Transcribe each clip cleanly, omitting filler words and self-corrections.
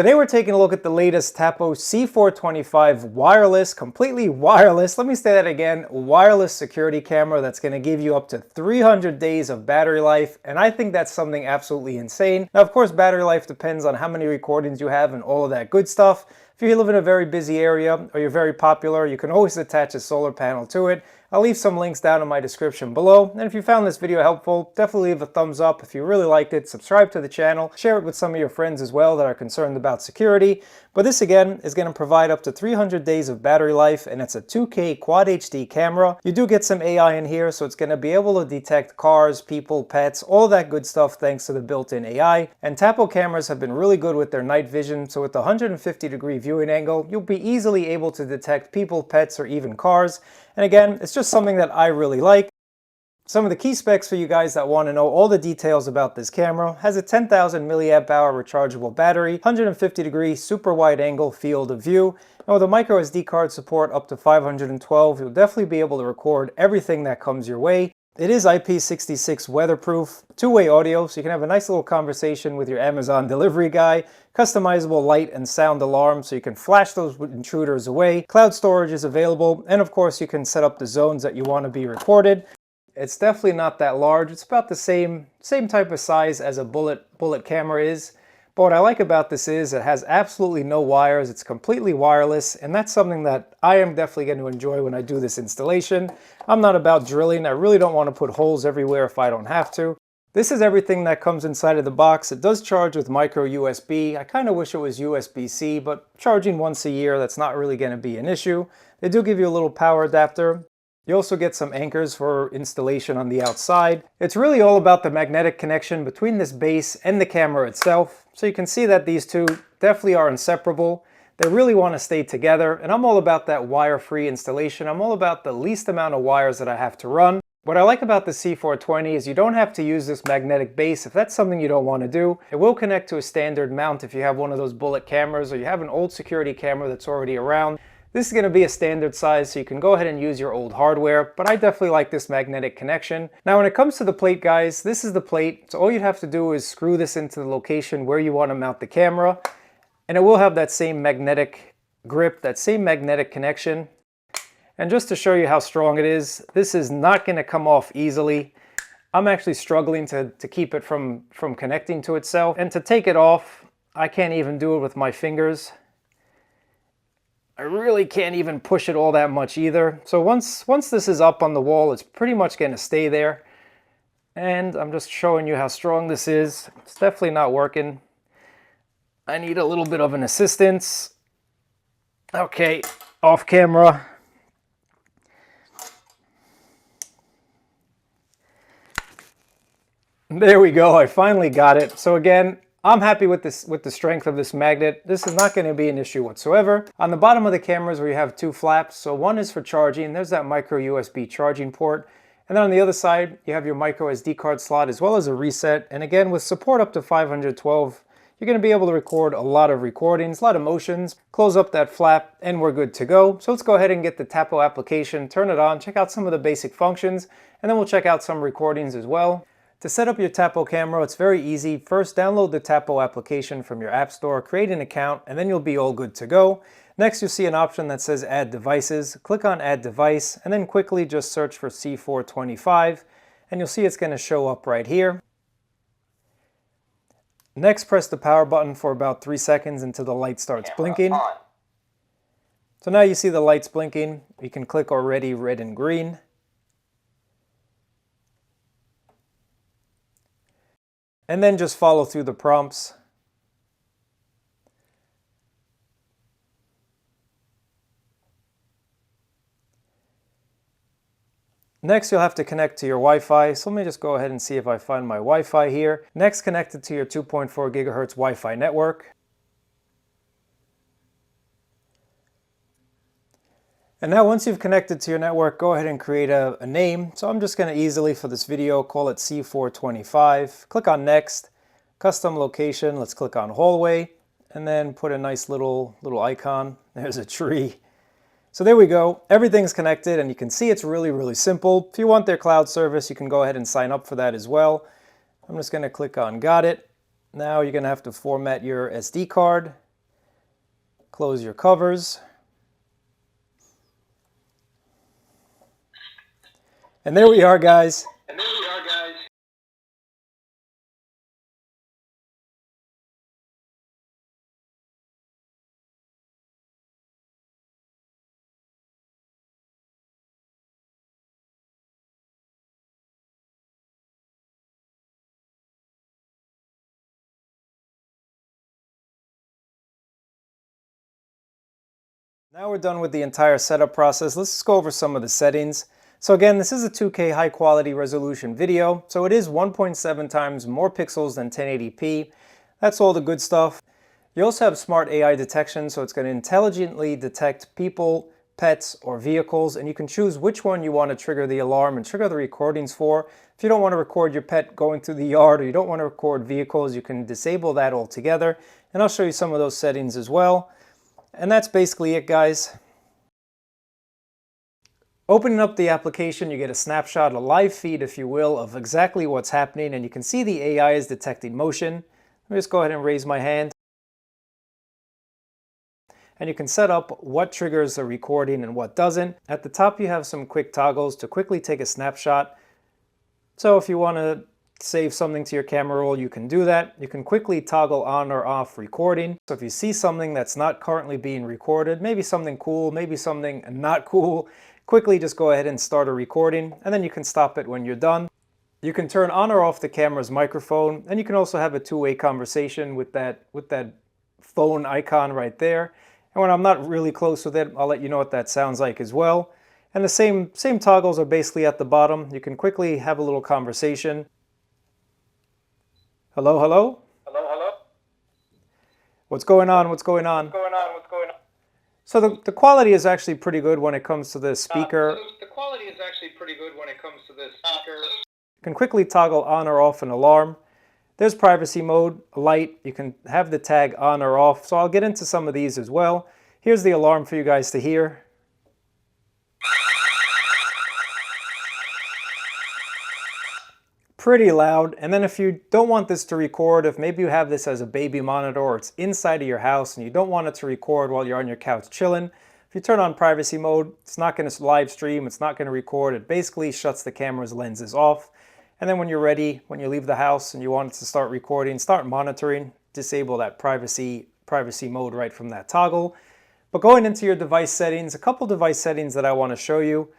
Today we're taking a look at the latest TAPO C425 wireless, completely wireless, let me say that again, wireless security camera that's going to give you up to 300 days of battery life, and I think that's something absolutely insane. Now of course battery life depends on how many recordings you have and all of that good stuff. If you live in a very busy area or you're very popular, you can always attach a solar panel to it. I'll leave some links down in my description below. And if you found this video helpful, definitely leave a thumbs up. If you really liked it, subscribe to the channel, share it with some of your friends as well that are concerned about security. But this again is going to provide up to 300 days of battery life, and it's a 2K Quad HD camera. You do get some AI in here, so it's going to be able to detect cars, people, pets, all that good stuff thanks to the built-in AI. And TAPO cameras have been really good with their night vision, so with the 150-degree viewing angle, you'll be easily able to detect people, pets, or even cars. And again, it's just something that I really like. Some of the key specs for you guys that want to know all the details about this camera: has a 10,000 milliamp hour rechargeable battery, 150-degree super wide angle field of view, and with a micro SD card support up to 512, you'll definitely be able to record everything that comes your way. It is IP66 weatherproof, two-way audio, so you can have a nice little conversation with your Amazon delivery guy, customizable light and sound alarm so you can flash those intruders away, cloud storage is available, and of course you can set up the zones that you want to be recorded. It's definitely not that large. It's about the same type of size as a bullet camera is. But what I like about this is it has absolutely no wires. It's completely wireless, and that's something that I am definitely going to enjoy when I do this installation. I'm not about drilling. I really don't want to put holes everywhere if I don't have to. This is everything that comes inside of the box. It does charge with micro USB. I kind of wish it was USB-C, but charging once a year, that's not really going to be an issue. They do give you a little power adapter. You also get some anchors for installation on the outside. It's really all about the magnetic connection between this base and the camera itself. So you can see that these two definitely are inseparable. They really want to stay together, and I'm all about that wire-free installation. I'm all about the least amount of wires that I have to run. What I like about the C420 is you don't have to use this magnetic base if that's something you don't want to do. It will connect to a standard mount if you have one of those bullet cameras or you have an old security camera that's already around. This is going to be a standard size, so you can go ahead and use your old hardware, but I definitely like this magnetic connection. Now when it comes to the plate, guys, this is the plate. So all you'd have to do is screw this into the location where you want to mount the camera, and it will have that same magnetic grip, that same magnetic connection. And just to show you how strong it is, this is not going to come off easily. I'm actually struggling to keep it from connecting to itself. And to take it off, I can't even do it with my fingers. I really can't even push it all that much either. So once this is up on the wall, it's pretty much going to stay there. And I'm just showing you how strong this is. It's definitely not working. I need a little bit of an assistance. Okay, off camera. There we go, I finally got it. So again, I'm happy with the strength of this magnet. This is not going to be an issue whatsoever. On the bottom of the cameras where you have two flaps, so one is for charging, there's that micro USB charging port. And then on the other side, you have your micro SD card slot as well as a reset. And again, with support up to 512, you're going to be able to record a lot of recordings, a lot of motions. Close up that flap and we're good to go. So let's go ahead and get the TAPO application, turn it on, check out some of the basic functions, and then we'll check out some recordings as well. To set up your TAPO camera, it's very easy. First, download the TAPO application from your app store, create an account, and then you'll be all good to go. Next, you'll see an option that says Add Devices. Click on Add Device, and then quickly just search for C425, and you'll see it's going to show up right here. Next, press the power button for about 3 seconds until the light starts blinking. So now you see the lights blinking. You can click Already Red and Green. And then just follow through the prompts. Next, you'll have to connect to your Wi-Fi. So let me just go ahead and see if I find my Wi-Fi here. Next, connect it to your 2.4 gigahertz Wi-Fi network. And now once you've connected to your network, go ahead and create a name. So I'm just going to easily, for this video, call it C425. Click on Next, Custom Location. Let's click on Hallway, and then put a nice little icon. There's a tree. So there we go. Everything's connected, and you can see it's really, really simple. If you want their cloud service, you can go ahead and sign up for that as well. I'm just going to click on Got It. Now you're going to have to format your SD card. Close your covers. And there we are, guys. Now we're done with the entire setup process. Let's just go over some of the settings. So again, this is a 2K high quality resolution video. So it is 1.7 times more pixels than 1080p. That's all the good stuff. You also have smart AI detection, so it's going to intelligently detect people, pets, or vehicles, and you can choose which one you want to trigger the alarm and trigger the recordings for. If you don't want to record your pet going through the yard, or you don't want to record vehicles, you can disable that altogether. And I'll show you some of those settings as well. And that's basically it, guys. Opening up the application, you get a snapshot, a live feed, if you will, of exactly what's happening, and you can see the AI is detecting motion. Let me just go ahead and raise my hand. And you can set up what triggers a recording and what doesn't. At the top, you have some quick toggles to quickly take a snapshot. So if you want to save something to your camera roll, you can do that. You can quickly toggle on or off recording. So if you see something that's not currently being recorded, maybe something cool, maybe something not cool, quickly just go ahead and start a recording, and then you can stop it when you're done. You can turn on or off the camera's microphone, and you can also have a two-way conversation with that phone icon right there. And when I'm not really close with it, I'll let you know what that sounds like as well. And the same toggles are basically at the bottom. You can quickly have a little conversation. Hello, hello? Hello, hello? What's going on? What's going on? What's going on? What's going on? So the quality is actually pretty good when it comes to the speaker. The quality is actually pretty good when it comes to the speaker. You can quickly toggle on or off an alarm. There's privacy mode, light. You can have the tag on or off. So I'll get into some of these as well. Here's the alarm for you guys to hear. Pretty loud. And then if you don't want this to record, if maybe you have this as a baby monitor or it's inside of your house and you don't want it to record while you're on your couch chilling, if you turn on privacy mode, it's not going to live stream, it's not going to record. It basically shuts the camera's lenses off. And then when you're ready, when you leave the house and you want it to start recording, start monitoring, disable that privacy mode right from that toggle. But going into your device settings, a couple device settings that I want to show you.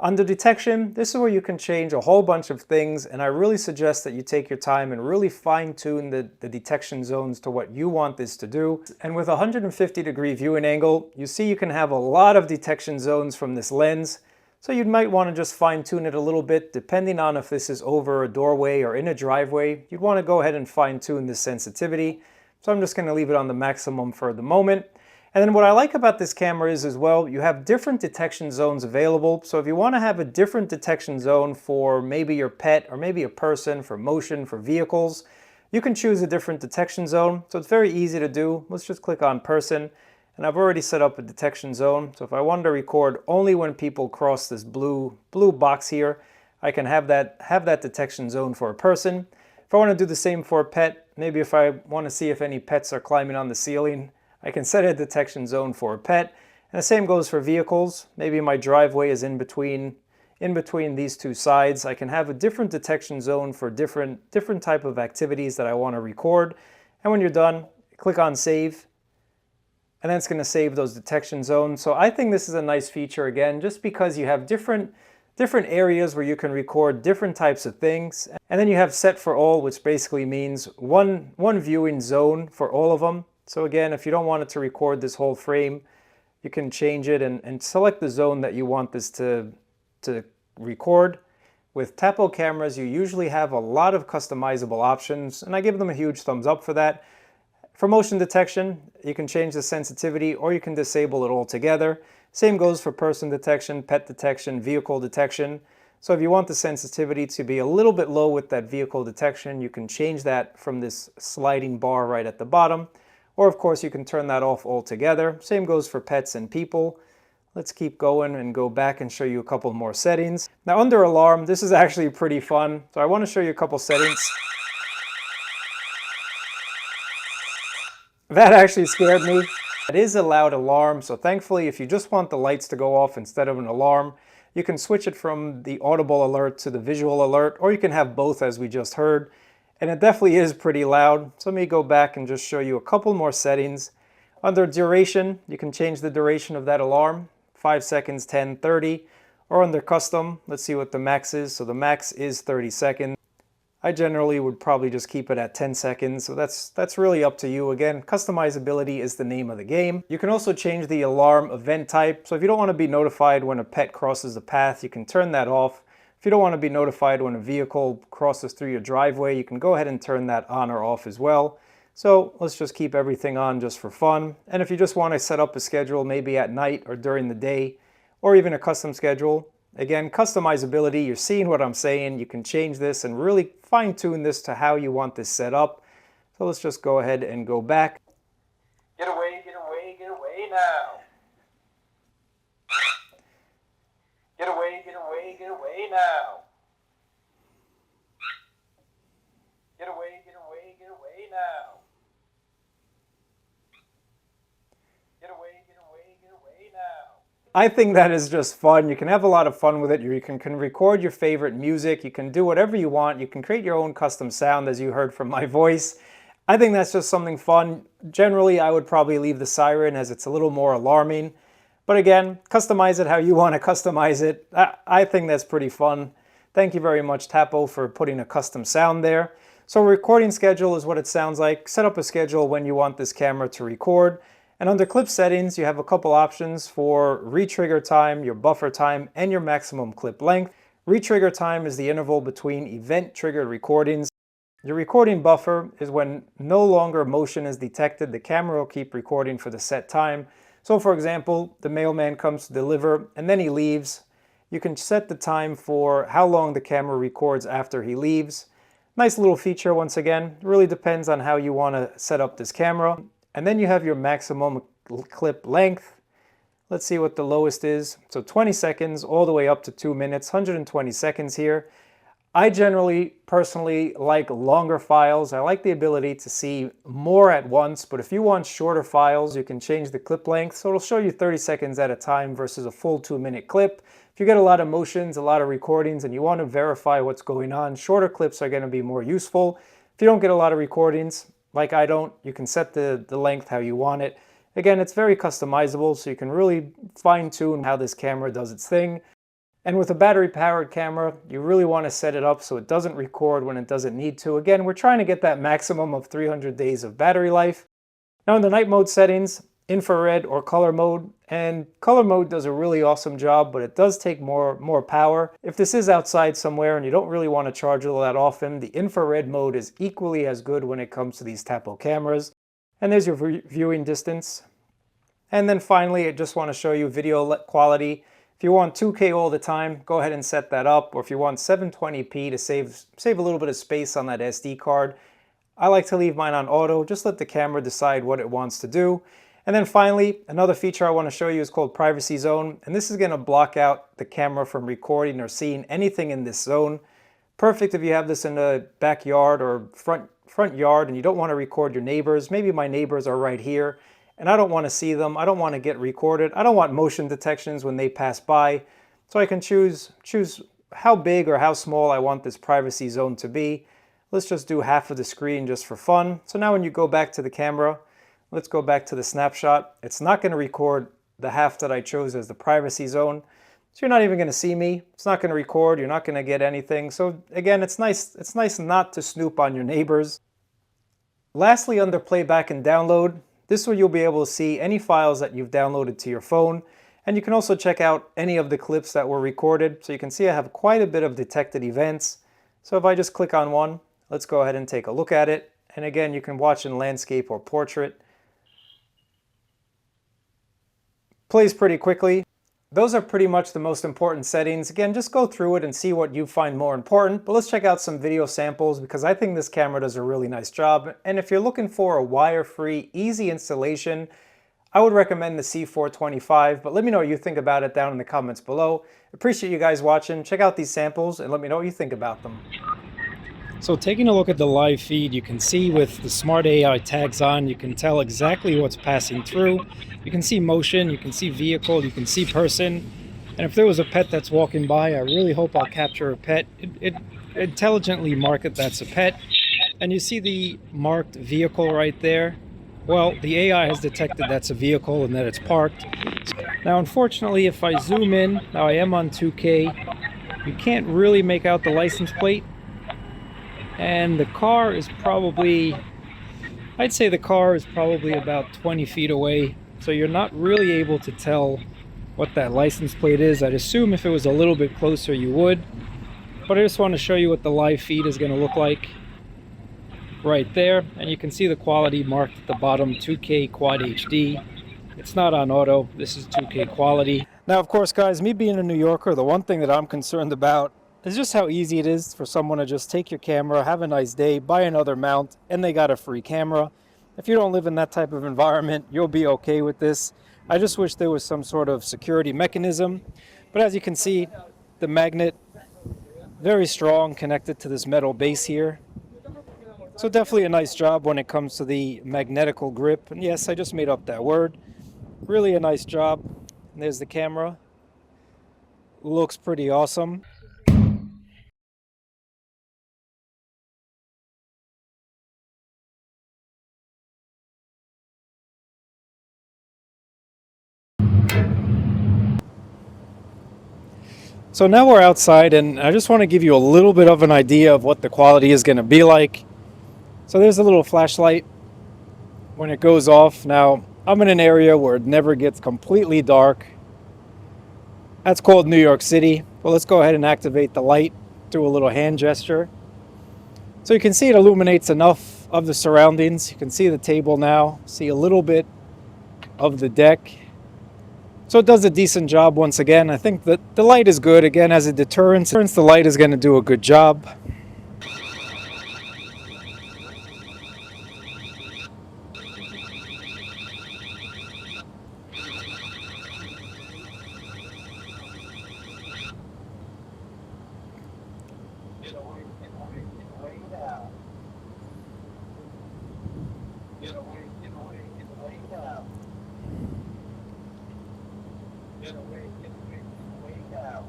Under detection, this is where you can change a whole bunch of things, and I really suggest that you take your time and really fine-tune the detection zones to what you want this to do. And with a 150-degree viewing angle, you see you can have a lot of detection zones from this lens. So you might want to just fine-tune it a little bit, depending on if this is over a doorway or in a driveway. You'd want to go ahead and fine-tune the sensitivity. So I'm just going to leave it on the maximum for the moment. And then what I like about this camera is as well, you have different detection zones available. So if you want to have a different detection zone for maybe your pet or maybe a person, for motion, for vehicles, you can choose a different detection zone. So it's very easy to do. Let's just click on person. And I've already set up a detection zone. So if I wanted to record only when people cross this blue box here, I can have that detection zone for a person. If I want to do the same for a pet, maybe if I want to see if any pets are climbing on the ceiling, I can set a detection zone for a pet. And the same goes for vehicles. Maybe my driveway is in between these two sides. I can have a different detection zone for different type of activities that I want to record. And when you're done, click on save. And then it's going to save those detection zones. So I think this is a nice feature, again, just because you have different areas where you can record different types of things. And then you have set for all, which basically means one viewing zone for all of them. So again, if you don't want it to record this whole frame, you can change it and select the zone that you want this to record. With TAPO cameras, you usually have a lot of customizable options, and I give them a huge thumbs up for that. For motion detection, you can change the sensitivity or you can disable it altogether. Same goes for person detection, pet detection, vehicle detection. So if you want the sensitivity to be a little bit low with that vehicle detection, you can change that from this sliding bar right at the bottom. Or of course you can turn that off altogether. Same goes for pets and people. Let's keep going and go back and show you a couple more settings. Now under alarm, this is actually pretty fun. So I want to show you a couple settings. That actually scared me. It is a loud alarm, so thankfully if you just want the lights to go off instead of an alarm, you can switch it from the audible alert to the visual alert, or you can have both as we just heard. And it definitely is pretty loud. So let me go back and just show you a couple more settings. Under duration, you can change the duration of that alarm, 5 seconds, 10, 30. Or under custom, let's see what the max is. So the max is 30 seconds. I generally would probably just keep it at 10 seconds, so that's really up to you. Again, customizability is the name of the game. You can also change the alarm event type, so if you don't want to be notified when a pet crosses the path, you can turn that off. If you don't want to be notified when a vehicle crosses through your driveway, you can go ahead and turn that on or off as well. So let's just keep everything on just for fun. And if you just want to set up a schedule maybe at night or during the day, or even a custom schedule, again, customizability, you're seeing what I'm saying. You can change this and really fine-tune this to how you want this set up. So let's just go ahead and go back. Get away, get away, get away now. Get away, get away, get away now. Get away, get away, get away now. Get away, get away, get away now. I think that is just fun. You can have a lot of fun with it. You can record your favorite music. You can do whatever you want. You can create your own custom sound, as you heard from my voice. I think that's just something fun. Generally, I would probably leave the siren as it's a little more alarming. But again, customize it how you want to customize it. I think that's pretty fun. Thank you very much, TAPO, for putting a custom sound there. So recording schedule is what it sounds like. Set up a schedule when you want this camera to record. And under clip settings, you have a couple options for retrigger time, your buffer time, and your maximum clip length. Retrigger time is the interval between event-triggered recordings. Your recording buffer is when no longer motion is detected, the camera will keep recording for the set time. So for example, the mailman comes to deliver and then he leaves. You can set the time for how long the camera records after he leaves. Nice little feature once again. It really depends on how you want to set up this camera. And then you have your maximum clip length. Let's see what the lowest is. So 20 seconds all the way up to 2 minutes, 120 seconds here. I generally, personally, like longer files. I like the ability to see more at once, but if you want shorter files, you can change the clip length. So it'll show you 30 seconds at a time versus a full 2-minute clip. If you get a lot of motions, a lot of recordings, and you want to verify what's going on, shorter clips are going to be more useful. If you don't get a lot of recordings, like I don't, you can set the length how you want it. Again, it's very customizable, so you can really fine-tune how this camera does its thing. And with a battery-powered camera, you really want to set it up so it doesn't record when it doesn't need to. Again, we're trying to get that maximum of 300 days of battery life. Now in the night mode settings, infrared or color mode, and color mode does a really awesome job, but it does take more power. If this is outside somewhere and you don't really want to charge it all that often, the infrared mode is equally as good when it comes to these TAPO cameras. And there's your viewing distance. And then finally, I just want to show you video quality. If you want 2K all the time, go ahead and set that up. Or if you want 720p to save a little bit of space on that SD card, I like to leave mine on auto. Just let the camera decide what it wants to do. And then finally, another feature I want to show you is called Privacy Zone. And this is going to block out the camera from recording or seeing anything in this zone. Perfect if you have this in the backyard or front yard and you don't want to record your neighbors. Maybe my neighbors are right here and I don't want to see them. I don't want to get recorded. I don't want motion detections when they pass by. So I can choose how big or how small I want this privacy zone to be. Let's just do half of the screen just for fun. So now when you go back to the camera, let's go back to the snapshot. It's not going to record the half that I chose as the privacy zone. So you're not even going to see me. It's not going to record. You're not going to get anything. So again, it's nice not to snoop on your neighbors. Lastly, under playback and download, this is where you'll be able to see any files that you've downloaded to your phone. And you can also check out any of the clips that were recorded. So you can see I have quite a bit of detected events. So if I just click on one, let's go ahead and take a look at it. And again, you can watch in landscape or portrait. Plays pretty quickly. Those are pretty much the most important settings. Again, just go through it and see what you find more important. But let's check out some video samples because I think this camera does a really nice job. And if you're looking for a wire-free, easy installation, I would recommend the C425. But let me know what you think about it down in the comments below. Appreciate you guys watching. Check out these samples and let me know what you think about them. So taking a look at the live feed, you can see with the smart AI tags on, you can tell exactly what's passing through. You can see motion, you can see vehicle, you can see person. And if there was a pet that's walking by, I really hope I'll capture a pet. It intelligently mark it that's a pet. And you see the marked vehicle right there. Well, the AI has detected that's a vehicle and that it's parked. Now, unfortunately, if I zoom in, now I am on 2K, you can't really make out the license plate. And the car is probably, I'd say the car is probably about 20 feet away. So you're not really able to tell what that license plate is. I'd assume if it was a little bit closer you would. But I just want to show you what the live feed is going to look like right there. And you can see the quality marked at the bottom, 2K Quad HD. It's not on auto. This is 2K quality. Now, of course, guys, me being a New Yorker, the one thing that I'm concerned about is just how easy it is for someone to just take your camera, have a nice day, buy another mount, and they got a free camera. If you don't live in that type of environment, you'll be okay with this. I just wish there was some sort of security mechanism. But as you can see, the magnet, very strong, connected to this metal base here. So definitely a nice job when it comes to the magnetical grip. And yes, I just made up that word. Really a nice job. And there's the camera. Looks pretty awesome. So now we're outside and I just want to give you a little bit of an idea of what the quality is going to be like. So there's a little flashlight when it goes off. Now I'm in an area where it never gets completely dark. That's called New York City. Well, let's go ahead and activate the light. Do a little hand gesture. So you can see it illuminates enough of the surroundings. You can see the table now, see a little bit of the deck. So it does a decent job once again. I think that the light is good. Again, as a deterrent, the light is going to do a good job. Get away, get away, get away now. Get away, get away, get away now. Get away, get away, get away now.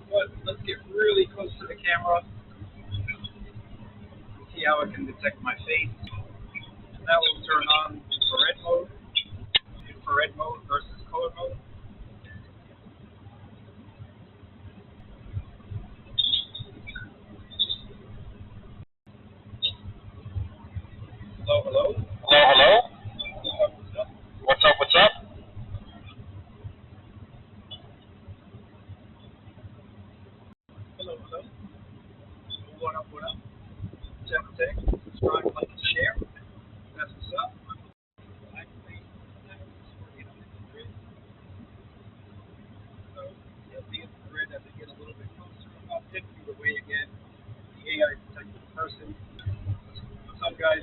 But let's get really close to the camera. See how it can detect my face. That will turn on infrared mode versus color mode. Hello, hello. Hello, hello. What's up? What's up? Hello, hello. What up, what up? JabberTech. Subscribe, like, and share. That's what's up. Activate that infrared. So you'll see infrared as I get a little bit closer. About 10 feet away again. The AI detects the person. What's up, guys?